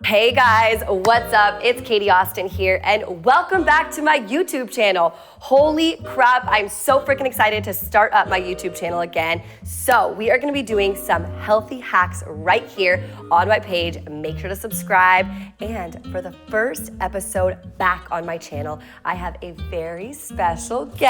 Hey guys, what's up? It's Katie Austin here, and welcome back to my YouTube channel. Holy crap, I'm so freaking excited to start up my YouTube channel again. So we are gonna be doing some healthy hacks right here on my page. Make sure to subscribe. And for the first episode back on my channel, I have a very special guest.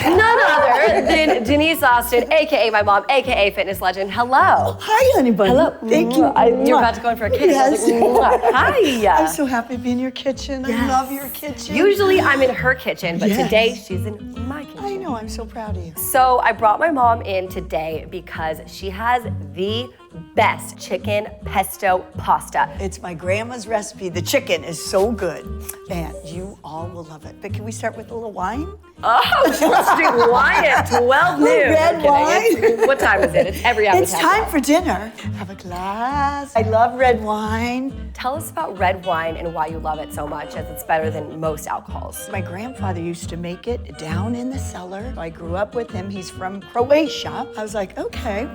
None other than Denise Austin, AKA my mom, AKA fitness legend. Hello. Hi, honey bunny. Hello. Thank you. You're about to go in for a kiss. Yes. Hi. I'm so happy to be in your kitchen. I love your kitchen. Usually I'm in her kitchen, but Yes. today she's in my kitchen. I know, I'm so proud of you. So I brought my mom in today because she has the best chicken pesto pasta. It's my grandma's recipe. The chicken is so good, and you all will love it. But can we start with a little wine? Oh, she wants to do wine at 12 noon. Red I'm kidding. wine? What time is it? It's every hour. It's time for dinner. Have a glass. I love red wine. Tell us about red wine and why you love it so much, as it's better than most alcohols. My grandfather used to make it down in the cellar. I grew up with him. He's from Croatia. I was like, okay.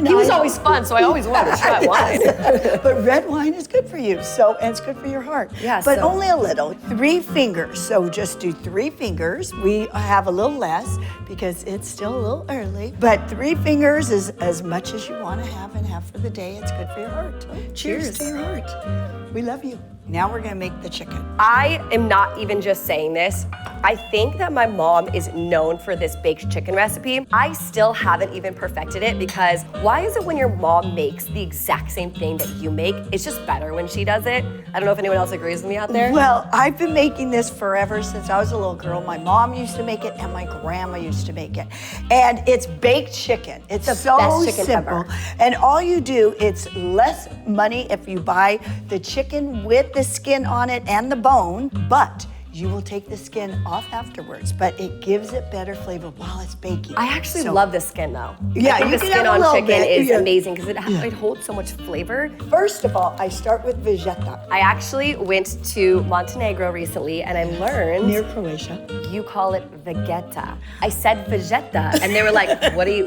He was always fun, so I always wanted to try wine. But red wine is good for you, and it's good for your heart. Yeah, but so- only a little. 3 fingers. So just do 3 fingers. We have a little less because it's still a little early. But 3 fingers is as much as you want to have and have for the day. It's good for your heart. Cheers to your heart. We love you. Now we're gonna make the chicken. I am not even just saying this. I think that my mom is known for this baked chicken recipe. I still haven't even perfected it because why is it when your mom makes the exact same thing that you make, it's just better when she does it? I don't know if anyone else agrees with me out there. Well, I've been making this forever since I was a little girl. My mom used to make it and my grandma used to make it. And it's baked chicken. It's the so best chicken simple. ever. And all you do, it's less money if you buy the chicken with the skin on it and the bone, but you will take the skin off afterwards, but it gives it better flavor while it's baking. I actually love the skin though. Yeah, I think you the can skin have a on little chicken bit, is yeah. amazing because it holds so much flavor. First of all, I start with vegeta. I actually went to Montenegro recently and I learned Near Croatia. you call it vegeta. I said vegeta and they were like,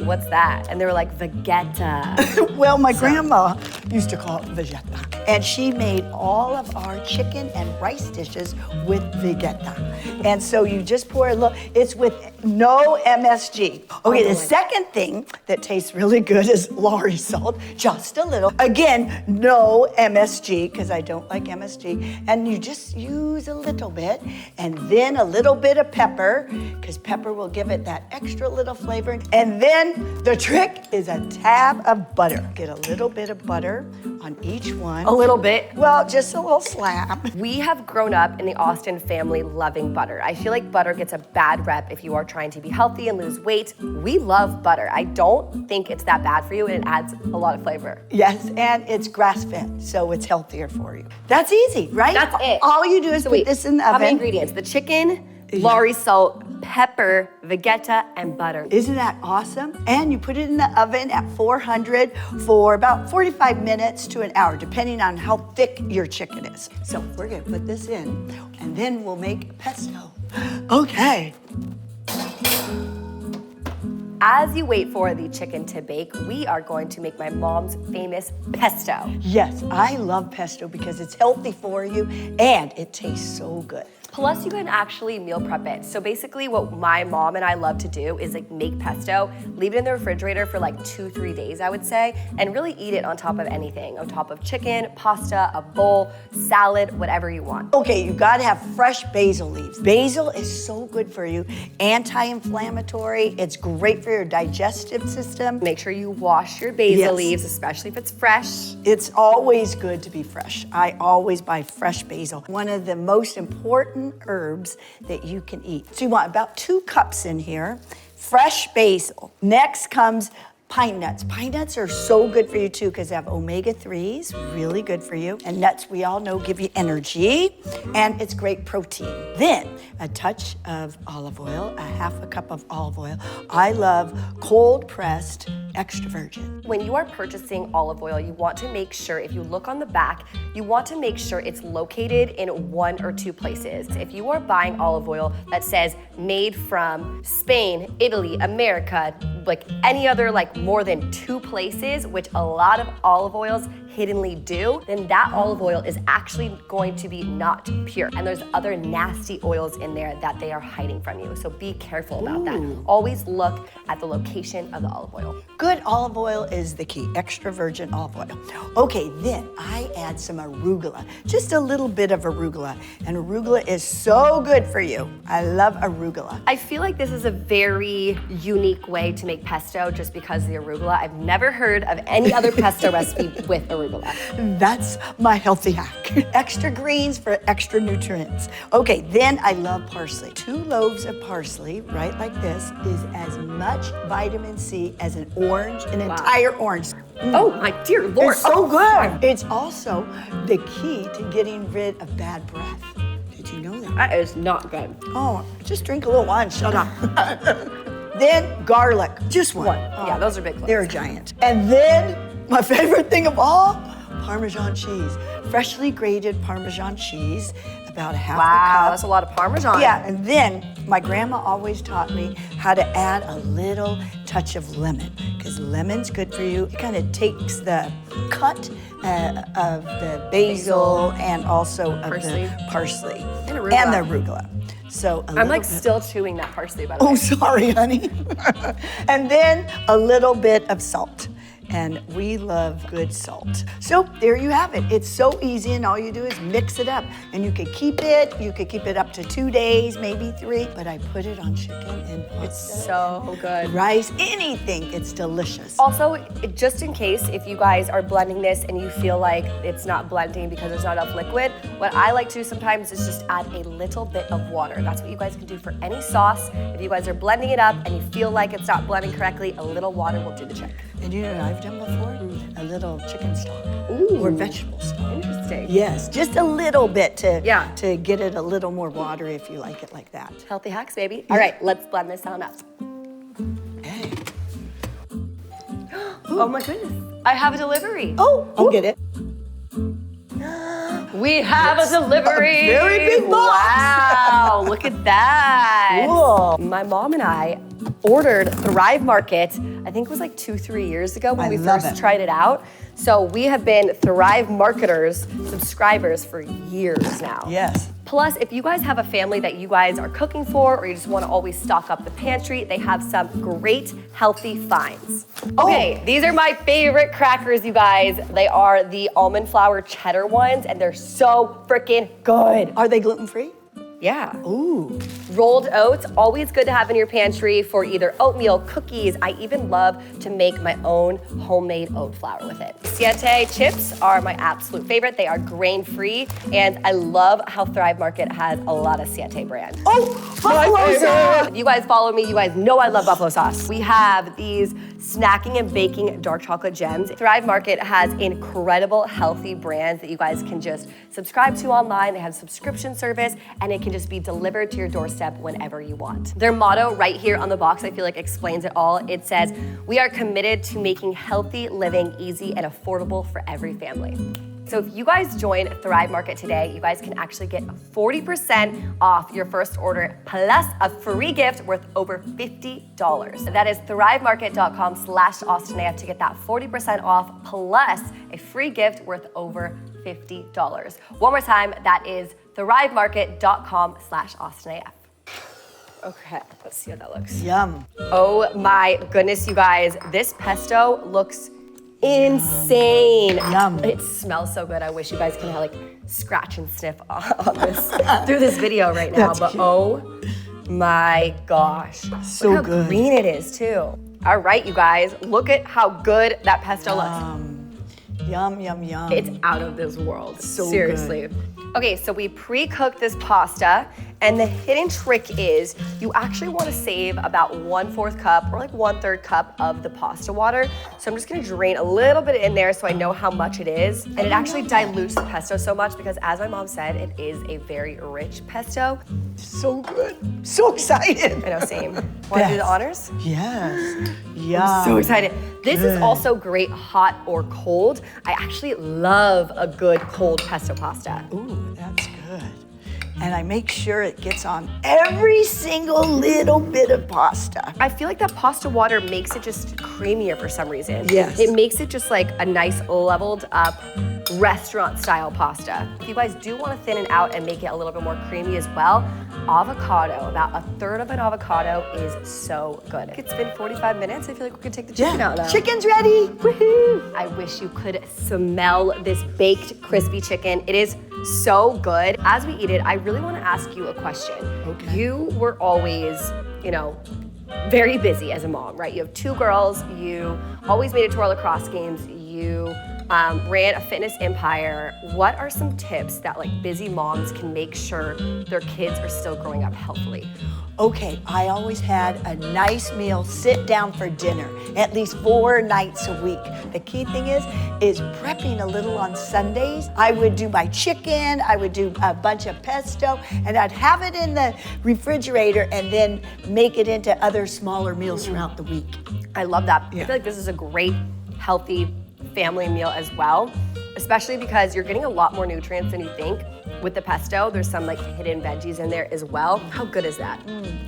what's that? And they were like, vegeta. Well, my grandma used to call it vegeta. And she made all of our chicken and rice dishes with vegeta. And so you just pour a little, it's with no MSG. Okay, the second thing that tastes really good is Lorry salt, just a little. Again, no MSG, because I don't like MSG. And you just use a little bit, and then a little bit of pepper, because pepper will give it that extra little flavor. And then the trick is a tab of butter. Get a little bit of butter on each one. A little bit. Well, just a little slab. We have grown up in the Austin family loving butter. I feel like butter gets a bad rep if you are trying to be healthy and lose weight. We love butter. I don't think it's that bad for you and it adds a lot of flavor. Yes, and it's grass-fed, so it's healthier for you. That's easy, right? That's it. All you do is put this in the How oven. many ingredients? The chicken, Lorry salt, pepper, vegeta, and butter. Isn't that awesome? And you put it in the oven at 400 for about 45 minutes to an hour, depending on how thick your chicken is. So we're gonna put this in, and then we'll make pesto. Okay. As you wait for the chicken to bake, we are going to make my mom's famous pesto. Yes, I love pesto because it's healthy for you and it tastes so good. Plus, you can actually meal prep it. So basically what my mom and I love to do is like make pesto, leave it in the refrigerator for like 2-3 days, I would say, and really eat it on top of anything, on top of chicken, pasta, a bowl, salad, whatever you want. Okay, you gotta have fresh basil leaves. Basil is so good for you, anti-inflammatory. It's great for your digestive system. Make sure you wash your basil Yes. leaves, especially if it's fresh. It's always good to be fresh. I always buy fresh basil. One of the most important herbs that you can eat. So you want about 2 cups in here, fresh basil. Next comes pine nuts. Pine nuts are so good for you too because they have omega-3s, really good for you. And nuts, we all know, give you energy and it's great protein. Then a touch of olive oil, a 1/2 cup of olive oil. I love cold pressed extra virgin. When you are purchasing olive oil, you want to make sure, if you look on the back, you want to make sure it's located in 1 or 2 places. If you are buying olive oil that says made from Spain, Italy, America, like any other like more than 2 places, which a lot of olive oils hiddenly do, then that olive oil is actually going to be not pure. And there's other nasty oils in there that they are hiding from you. So be careful about that. Always look at the location of the olive oil. Good olive oil is the key, extra virgin olive oil. Okay, then I add some arugula, just a little bit of arugula. And arugula is so good for you. I love arugula. I feel like this is a very unique way to make pesto just because of the arugula. I've never heard of any other pesto recipe with arugula. That's my healthy hack. Extra greens for extra nutrients. Okay, then I love parsley. 2 loaves of parsley, right like this, is as much vitamin C as an orange, an entire orange. Oh my dear Lord. It's so good. It's also the key to getting rid of bad breath. Did you know that? That is not good. Oh, just drink a little wine, shut up. Then garlic, just one. Yeah, those are big ones. They're a giant. And then my favorite thing of all, Parmesan cheese. Freshly grated Parmesan cheese, about a half a cup. That's a lot of Parmesan. Yeah, and then my grandma always taught me how to add a little touch of lemon, because lemon's good for you. It kind of takes the cut of the basil and also of the parsley And the arugula. So I'm like still chewing that parsley, by the way. Oh, sorry, honey. And then a little bit of salt. And we love good salt. So there you have it. It's so easy, and all you do is mix it up. And you could keep it up to 2 days, maybe 3, but I put it on chicken and pasta. It's so good. Rice, anything, it's delicious. Also, just in case if you guys are blending this and you feel like it's not blending because there's not enough liquid, what I like to do sometimes is just add a little bit of water. That's what you guys can do for any sauce. If you guys are blending it up and you feel like it's not blending correctly, a little water will do the trick. And you know what I've done before? A little chicken stock. Ooh. Or vegetable stock. Interesting. Yes, just a little bit to get it a little more water if you like it like that. Healthy hacks, baby. All right, let's blend this on up. Hey. Oh my goodness. I have a delivery. Oh, I'll get it. We have a delivery. A very big box. Wow, look at that. Cool. My mom and I ordered Thrive Market, I think it was like 2-3 years ago when we first tried it out. So we have been Thrive Marketers subscribers for years now. Yes. Plus, if you guys have a family that you guys are cooking for, or you just want to always stock up the pantry, they have some great healthy finds. Okay, these are my favorite crackers, you guys. They are the almond flour cheddar ones, and they're so freaking good. Are they gluten-free? Yeah. Ooh. Rolled oats, always good to have in your pantry for either oatmeal, cookies. I even love to make my own homemade oat flour with it. Siete chips are my absolute favorite. They are grain-free, and I love how Thrive Market has a lot of Siete brand. Oh, buffalo sauce! If you guys follow me, you guys know I love buffalo sauce. We have these snacking and baking dark chocolate gems. Thrive Market has incredible healthy brands that you guys can just subscribe to online. They have a subscription service, and it can just be delivered to your doorstep whenever you want. Their motto right here on the box, I feel like explains it all. It says, "We are committed to making healthy living easy and affordable for every family." So if you guys join Thrive Market today, you guys can actually get 40% off your first order plus a free gift worth over $50. That is thrivemarket.com/AustinAF to get that 40% off plus a free gift worth over $50. One more time, that is thrivemarket.com/AustinAF. Okay, let's see how that looks. Yum. Oh my goodness, you guys. This pesto looks insane. Yum. It smells so good. I wish you guys can like scratch and sniff on this through this video right now. That's but cute. oh my gosh. So look how good. green it is too. All right, you guys, look at how good that pesto looks. Yum, yum, yum. It's out of this world. So Seriously. good. Okay, so we pre-cooked this pasta, And the hidden trick is you actually want to save about 1/4 cup or like 1/3 cup of the pasta water. So I'm just gonna drain a little bit in there so I know how much it is. And it actually dilutes the pesto so much because, as my mom said, it is a very rich pesto. So good. So excited. I know, same. Want to do the honors? Yes. Yeah. So excited. This is also great hot or cold. I actually love a good cold pesto pasta. Ooh, that's good. And I make sure it gets on every single little bit of pasta. I feel like that pasta water makes it just creamier for some reason. Yes. It makes it just like a nice leveled up restaurant style pasta. If you guys do want to thin it out and make it a little bit more creamy as well, avocado, about 1/3 of an avocado is so good. It's been 45 minutes. I feel like we could take the chicken out now. Chicken's ready. Woohoo! I wish you could smell this baked crispy chicken. It is so good. As we eat it, I really want to ask you a question. Okay. You were always, very busy as a mom, right? You have 2 girls. You always made it to our lacrosse games. You ran a fitness empire. What are some tips that like busy moms can make sure their kids are still growing up healthily? Okay, I always had a nice meal, sit down for dinner, at least 4 nights a week. The key thing is prepping a little on Sundays. I would do my chicken, I would do a bunch of pesto, and I'd have it in the refrigerator and then make it into other smaller meals throughout the week. I love that. Yeah. I feel like this is a great, healthy family meal as well, especially because you're getting a lot more nutrients than you think. With the pesto, there's some like hidden veggies in there as well. How good is that?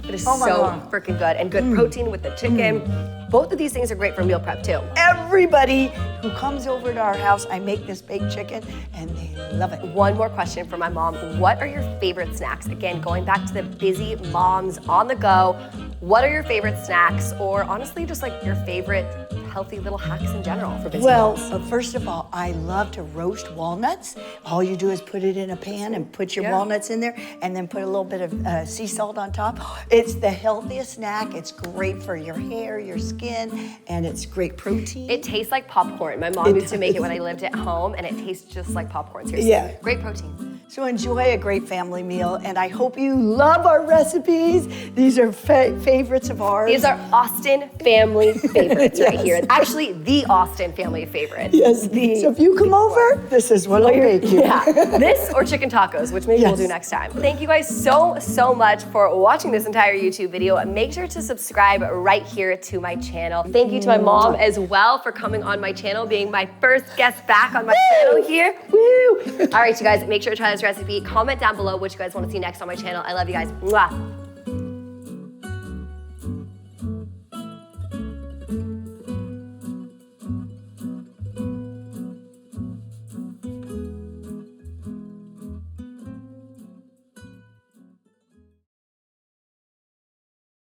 It is Oh my so God. freaking good, and good protein with the chicken. Both of these things are great for meal prep too. Everybody who comes over to our house, I make this baked chicken and they love it. One more question for my mom. What are your favorite snacks? Again, going back to the busy moms on the go, what are your favorite snacks, or honestly, just like your favorite healthy little hacks in general for busy moms? First of all, I love to roast walnuts. All you do is put it in a pan and put your walnuts in there and then put a little bit of sea salt on top. It's the healthiest snack. It's great for your hair, your skin, and it's great protein. It tastes like popcorn. My mom used to make it when I lived at home, and it tastes just like popcorn. Seriously. Yeah. Great protein. So enjoy a great family meal, and I hope you love our recipes. These are favorites of ours. These are Austin family favorites right here. Actually, the Austin family favorite. Yes. So if you come over, this is what I'll make you. Yeah, this or chicken tacos, which maybe we'll do next time. Thank you guys so much for watching this entire YouTube video. Make sure to subscribe right here to my channel. Thank you to my mom as well for coming on my channel, being my first guest back on my channel here. Woo! All right, you guys, make sure to try this recipe. Comment down below what you guys want to see next on my channel. I love you guys. Mwah.